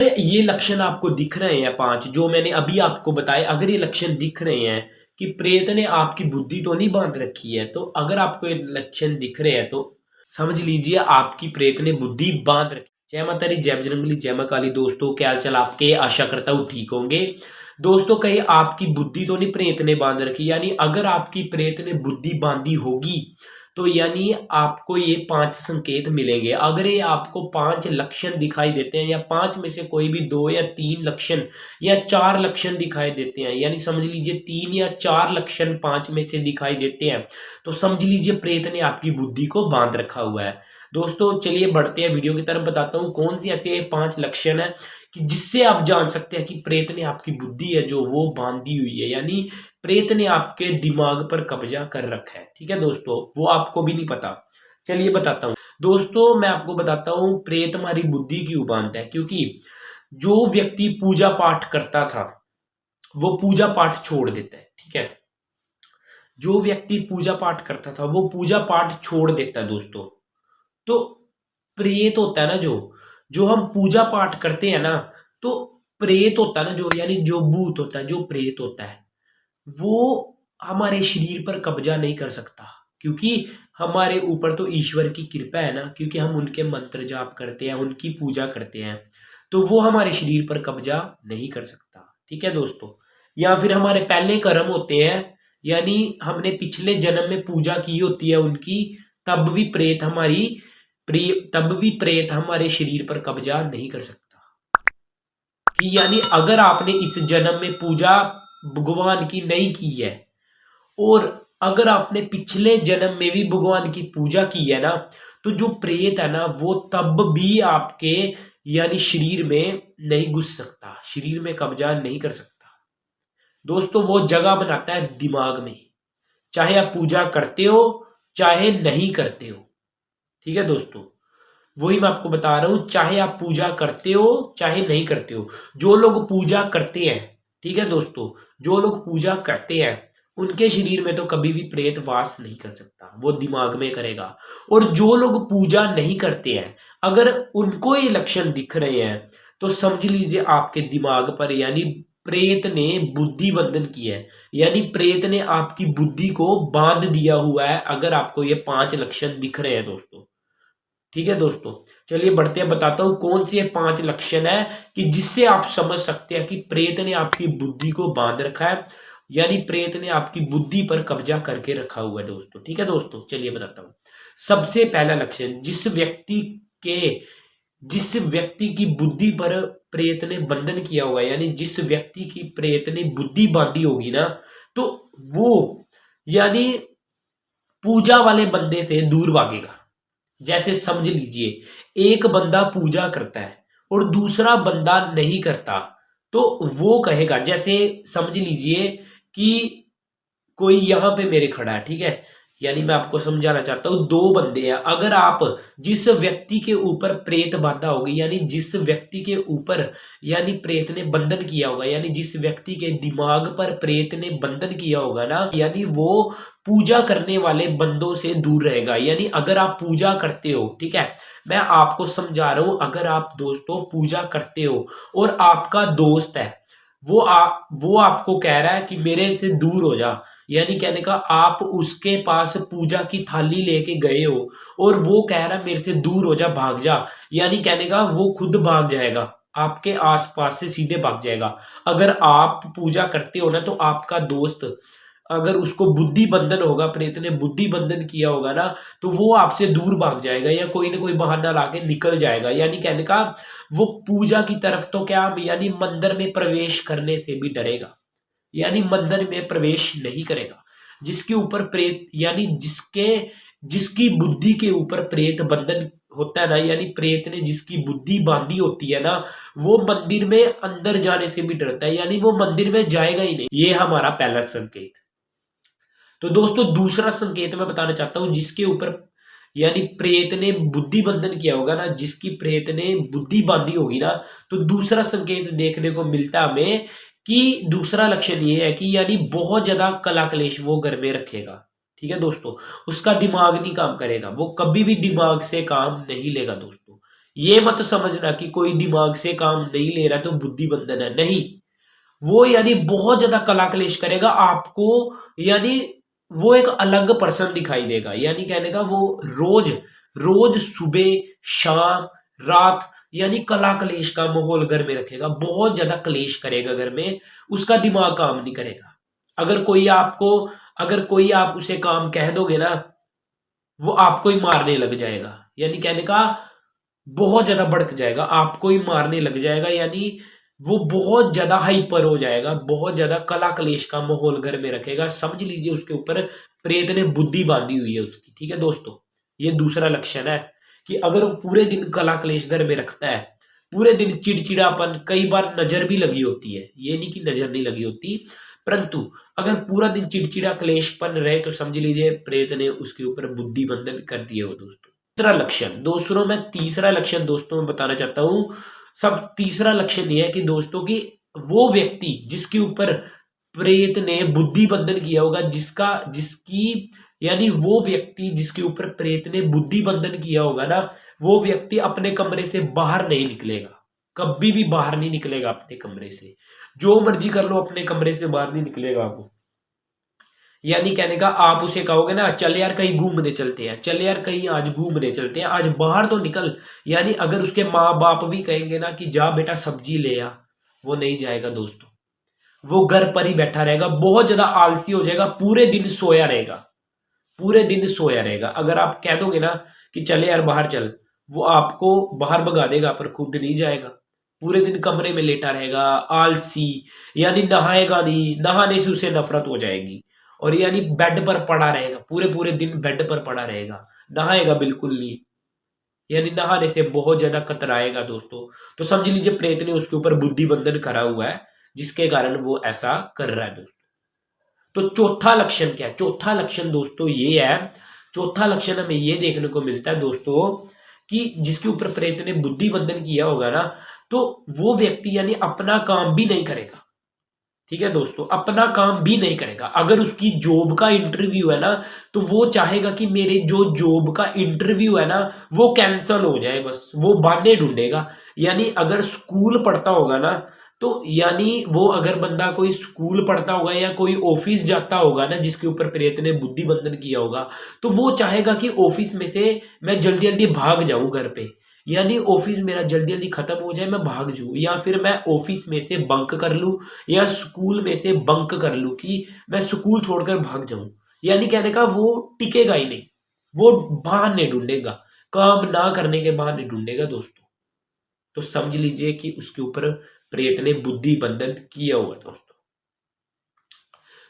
ये लक्षण आपको दिख रहे हैं 5 जो मैंने अभी आपको बताए, अगर ये लक्षण दिख रहे हैं कि प्रेत ने आपकी बुद्धि तो नहीं बांध रखी है, तो अगर आपको ये लक्षण दिख रहे हैं तो समझ लीजिए आपकी प्रेत ने बुद्धि बांध रखी। जय माता दी, जय बजरंगबली, जय मां काली। दोस्तों क्या हाल चाल आपके, आशा करता हूँ ठीक होंगे। दोस्तों कहीं आपकी बुद्धि तो नहीं प्रेत ने बांध रखी, यानी अगर आपकी प्रेत ने बुद्धि बांधी होगी तो यानी आपको ये 5 संकेत मिलेंगे। अगर ये आपको 5 लक्षण दिखाई देते हैं या 5 में से कोई भी 2 या 3 लक्षण या 4 लक्षण दिखाई देते हैं, यानी समझ लीजिए 3 या 4 लक्षण 5 में से दिखाई देते हैं, तो समझ लीजिए प्रेत ने आपकी बुद्धि को बांध रखा हुआ है। दोस्तों चलिए बढ़ते हैं वीडियो की तरफ, बताता हूँ कौन सी ऐसे 5 लक्षण है कि जिससे आप जान सकते हैं कि प्रेत ने आपकी बुद्धि है जो वो बांधी हुई है, यानी प्रेत ने आपके दिमाग पर कब्जा कर रखा है। ठीक है दोस्तों, वो आपको भी नहीं पता। चलिए बताता हूँ दोस्तों, मैं आपको बताता हूँ प्रेत हमारी बुद्धि क्यों बांधता है। क्योंकि जो व्यक्ति पूजा पाठ करता था वो पूजा पाठ छोड़ देता है। ठीक है, जो व्यक्ति पूजा पाठ करता था वो पूजा पाठ छोड़ देता है दोस्तों। तो प्रेत होता है ना, जो जो हम पूजा पाठ करते हैं ना, तो प्रेत होता है ना, जो यानी जो भूत होता है, जो प्रेत होता है, वो हमारे शरीर पर कब्जा नहीं कर सकता। क्योंकि हमारे ऊपर तो ईश्वर की कृपा है ना, क्योंकि हम उनके मंत्र जाप करते हैं, उनकी पूजा करते हैं, तो वो हमारे शरीर पर कब्जा नहीं कर सकता। ठीक है दोस्तों, या फिर हमारे पहले कर्म होते हैं, यानी हमने पिछले जन्म में पूजा की होती है उनकी, तब भी प्रेत हमारी तब भी प्रेत हमारे शरीर पर कब्जा नहीं कर सकता। कि यानी अगर आपने इस जन्म में पूजा भगवान की नहीं की है, और अगर आपने पिछले जन्म में भी भगवान की पूजा की है ना, तो जो प्रेत है ना वो तब भी आपके यानी शरीर में नहीं घुस सकता, शरीर में कब्जा नहीं कर सकता। दोस्तों वो जगह बनाता है दिमाग में, चाहे आप पूजा करते हो चाहे नहीं करते हो। ठीक है दोस्तों, वही मैं आपको बता रहा हूं, चाहे आप पूजा करते हो चाहे नहीं करते हो। जो लोग पूजा करते हैं, ठीक है दोस्तों, जो लोग पूजा करते हैं उनके शरीर में तो कभी भी प्रेत वास नहीं कर सकता, वो दिमाग में करेगा। और जो लोग पूजा नहीं करते हैं, अगर उनको ये लक्षण दिख रहे हैं, तो समझ लीजिए आपके दिमाग पर यानी प्रेत ने बुद्धि बंधन की है, यानी प्रेत ने आपकी बुद्धि को बांध दिया हुआ है, अगर आपको ये 5 लक्षण दिख रहे हैं दोस्तों। ठीक है दोस्तों, चलिए बढ़ते हैं, बताता हूं कौन सी ये 5 लक्षण है कि जिससे आप समझ सकते हैं कि प्रेत ने आपकी बुद्धि को बांध रखा है, यानी प्रेत ने आपकी बुद्धि पर कब्जा करके रखा हुआ है दोस्तों। ठीक है दोस्तों, चलिए बताता हूं। सबसे पहला लक्षण, जिस व्यक्ति की बुद्धि पर प्रेत ने बंधन किया हुआ है, यानी जिस व्यक्ति की प्रेत ने बुद्धि बांधी होगी ना, तो वो यानी पूजा वाले बंदे से दूर भागेगा। जैसे समझ लीजिए एक बंदा पूजा करता है और दूसरा बंदा नहीं करता, तो वो कहेगा, जैसे समझ लीजिए कि कोई यहाँ पे मेरे खड़ा है, ठीक है, यानी मैं आपको समझाना चाहता हूँ, 2 बंदे हैं, अगर आप जिस व्यक्ति के ऊपर प्रेत बाधा होगी, यानी जिस व्यक्ति के ऊपर यानी प्रेत ने बंधन किया होगा, यानी जिस व्यक्ति के दिमाग पर प्रेत ने बंधन किया होगा ना, यानी वो पूजा करने वाले बंदों से दूर रहेगा। यानी अगर आप पूजा करते हो, ठीक है, मैं आपको समझा रहा हूं, अगर आप दोस्तों पूजा करते हो और आपका दोस्त है, वो आपको कह रहा है कि मेरे से दूर हो जा, यानी कहने का आप उसके पास पूजा की थाली लेके गए हो और वो कह रहा है मेरे से दूर हो जा, भाग जा, यानी कहने का वो खुद भाग जाएगा, आपके आसपास से सीधे भाग जाएगा। अगर आप पूजा करते हो ना, तो आपका दोस्त अगर उसको बुद्धि बंधन होगा, प्रेत ने बुद्धि बंधन किया होगा ना, तो वो आपसे दूर भाग जाएगा या कोई ना कोई बहाना लाके निकल जाएगा। यानी कहने का वो पूजा की तरफ तो क्या, यानी मंदिर में प्रवेश करने से भी डरेगा, यानी मंदिर में प्रवेश नहीं करेगा। जिसके ऊपर प्रेत यानी जिसकी बुद्धि के ऊपर प्रेत बंधन होता है ना, यानी प्रेत ने जिसकी बुद्धि बांधी होती है ना, वो मंदिर में अंदर जाने से भी डरता है, यानी वो मंदिर में जाएगा ही नहीं। ये हमारा पहला संकेत। तो दोस्तों दूसरा संकेत मैं बताना चाहता हूं, जिसके ऊपर यानी प्रेत ने बुद्धि बंधन किया होगा ना, जिसकी प्रेत ने बुद्धि बांधी होगी ना, तो दूसरा संकेत देखने को मिलता हमें कि दूसरा लक्षण ये है कि यानी बहुत ज्यादा कला कलेश वो घर में रखेगा। ठीक है दोस्तों, उसका दिमाग नहीं काम करेगा, वो कभी भी दिमाग से काम नहीं लेगा दोस्तों। ये मत समझना कि कोई दिमाग से काम नहीं ले रहा तो बुद्धि बंधन है, नहीं। वो यानी बहुत ज्यादा कला कलेश करेगा आपको, यानी वो एक अलग पर्सन दिखाई देगा। यानी कहने का वो रोज रोज सुबह शाम रात यानी कला कलेश का माहौल घर में रखेगा, बहुत ज्यादा कलेश करेगा घर में, उसका दिमाग काम नहीं करेगा। अगर कोई आप उसे काम कह दोगे ना, वो आपको ही मारने लग जाएगा। यानी कहने का बहुत ज्यादा भड़क जाएगा, आपको ही मारने लग जाएगा। यानी वो बहुत ज्यादा हाइपर हो जाएगा, बहुत ज्यादा कला कलेश का माहौल घर में रखेगा। समझ लीजिए उसके ऊपर प्रेत ने बुद्धि बांधी हुई है उसकी। ठीक है दोस्तों, ये दूसरा लक्षण है कि अगर वो पूरे दिन कला कलेश घर में रखता है, पूरे दिन चिड़चिड़ापन, कई बार नजर भी लगी होती है, ये नहीं कि नजर नहीं लगी होती, परंतु अगर पूरा दिन चिड़चिड़ा क्लेशपन रहे तो समझ लीजिए प्रेत ने उसके ऊपर बुद्धि बंधन कर दिया हो दोस्तों। तीसरा लक्षण दोस्तों, मैं तीसरा लक्षण दोस्तों में बताना चाहता हूं। सब तीसरा लक्षण यह है कि दोस्तों की वो व्यक्ति जिसके ऊपर प्रेत ने बुद्धि बंधन किया होगा, जिसकी यानी वो व्यक्ति जिसके ऊपर प्रेत ने बुद्धि बंधन किया होगा ना, वो व्यक्ति अपने कमरे से बाहर नहीं निकलेगा, कभी भी बाहर नहीं निकलेगा अपने कमरे से। जो मर्जी कर लो, अपने कमरे से बाहर नहीं निकलेगा वो। यानी कहने का आप उसे कहोगे ना, चल यार कहीं घूमने चलते हैं, चल यार कहीं आज घूमने चलते हैं, आज बाहर तो निकल। यानी अगर उसके माँ बाप भी कहेंगे ना कि जा बेटा सब्जी ले आ, वो नहीं जाएगा दोस्तों, वो घर पर ही बैठा रहेगा, बहुत ज्यादा आलसी हो जाएगा, पूरे दिन सोया रहेगा, पूरे दिन सोया रहेगा। अगर आप कह दोगे ना कि चले यार बाहर चल, वो आपको बाहर भगा देगा पर खुद नहीं जाएगा, पूरे दिन कमरे में लेटा रहेगा, आलसी। यानी नहाएगा नहीं, नहाने से उसे नफरत हो जाएगी, और यानी बेड पर पड़ा रहेगा, पूरे पूरे दिन बेड पर पड़ा रहेगा, नहाएगा बिल्कुल नहीं। यानी नहाने से बहुत ज्यादा कतराएगा दोस्तों। तो समझ लीजिए प्रेत ने उसके ऊपर बुद्धि बंधन करा हुआ है, जिसके कारण वो ऐसा कर रहा है दोस्तों। तो चौथा लक्षण क्या है? चौथा लक्षण दोस्तों ये है, चौथा लक्षण हमें ये देखने को मिलता है दोस्तों कि जिसके ऊपर प्रेत ने बुद्धि बंधन किया होगा ना, तो वो व्यक्ति यानी अपना काम भी नहीं करेगा। ठीक है दोस्तों, अपना काम भी नहीं करेगा। अगर उसकी जॉब का इंटरव्यू है ना, तो वो चाहेगा कि मेरे जो जॉब का इंटरव्यू है ना वो कैंसिल हो जाए, बस वो बहाने ढूंढेगा। यानी अगर स्कूल पढ़ता होगा ना, तो यानी वो अगर बंदा कोई स्कूल पढ़ता होगा या कोई ऑफिस जाता होगा ना जिसके ऊपर प्रेत ने बुद्धि बंधन किया होगा, तो वो चाहेगा कि ऑफिस में से मैं जल्दी जल्दी भाग जाऊं घर पे। यानी ऑफिस मेरा जल्दी जल्दी खत्म हो जाए, मैं भाग जाऊं, या फिर मैं ऑफिस में से बंक कर लूं, या स्कूल में से बंक कर लूं कि मैं स्कूल छोड़कर भाग जाऊं। यानी कहने का वो टिकेगा ही नहीं, वो बहाने ढूंढेगा, काम ना करने के बहाने ढूंढेगा दोस्तों। तो समझ लीजिए कि उसके ऊपर प्रेत ने बुद्धि बंधन किया हुआ दोस्तों।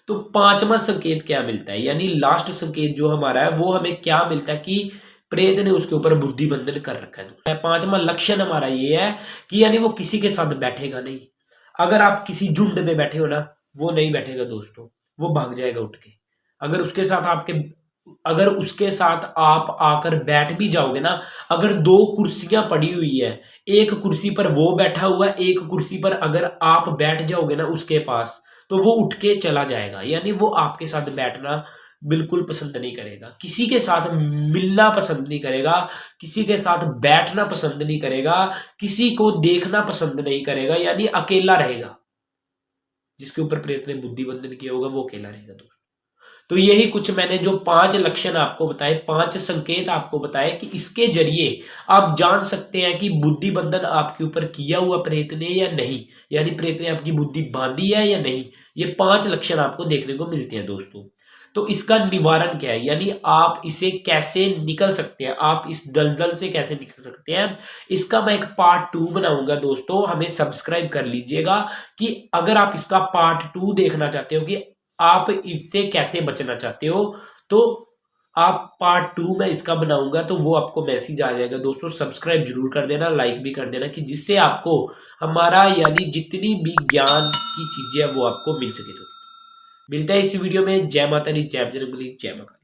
तो पांचवा संकेत क्या मिलता है, यानी लास्ट संकेत जो हमारा है वो हमें क्या मिलता है कि प्रेत ने उसके ऊपर बुद्धि बंधन कर रखा है। पांचवा लक्षण हमारा ये है कि यानी वो किसी के साथ बैठेगा नहीं। अगर आप किसी झुंड में बैठे हो ना, वो नहीं बैठेगा दोस्तों, वो भाग जाएगा उठ के। अगर उसके साथ आपके अगर उसके साथ आप आकर बैठ भी जाओगे ना, अगर दो कुर्सियां पड़ी हुई है, एक कुर्सी पर वो बैठा हुआ है, एक कुर्सी पर अगर आप बैठ जाओगे ना उसके पास, तो वो उठ के चला जाएगा। यानी वो आपके साथ बैठना बिल्कुल पसंद नहीं करेगा, किसी के साथ मिलना पसंद नहीं करेगा, किसी के साथ बैठना पसंद नहीं करेगा, किसी को देखना पसंद नहीं करेगा, यानी अकेला रहेगा। जिसके ऊपर प्रेत ने बुद्धि बंधन किया होगा वो अकेला रहेगा दोस्तों। तो यही कुछ मैंने जो 5 लक्षण आपको बताए, 5 संकेत आपको बताए कि इसके जरिए आप जान सकते हैं कि बुद्धि बंधन आपके ऊपर किया हुआ प्रेत ने या नहीं, यानी प्रेत ने आपकी बुद्धि बांधी है या नहीं। ये 5 लक्षण आपको देखने को मिलते हैं दोस्तों। तो इसका निवारण क्या है, यानी आप इसे कैसे निकल सकते हैं, आप इस दलदल से कैसे निकल सकते हैं, इसका मैं एक पार्ट 2 बनाऊंगा दोस्तों। हमें सब्सक्राइब कर लीजिएगा कि अगर आप इसका पार्ट 2 देखना चाहते हो कि आप इससे कैसे बचना चाहते हो, तो आप पार्ट 2 में इसका बनाऊंगा, तो वो आपको मैसेज आ जाएगा दोस्तों। सब्सक्राइब जरूर कर देना, लाइक भी कर देना, कि जिससे आपको हमारा यानी जितनी भी ज्ञान की चीजें हैं वो आपको मिल सके दोस्तों। मिलता है इस वीडियो में। जय माता दी, जय बजरंगबली, जय माता।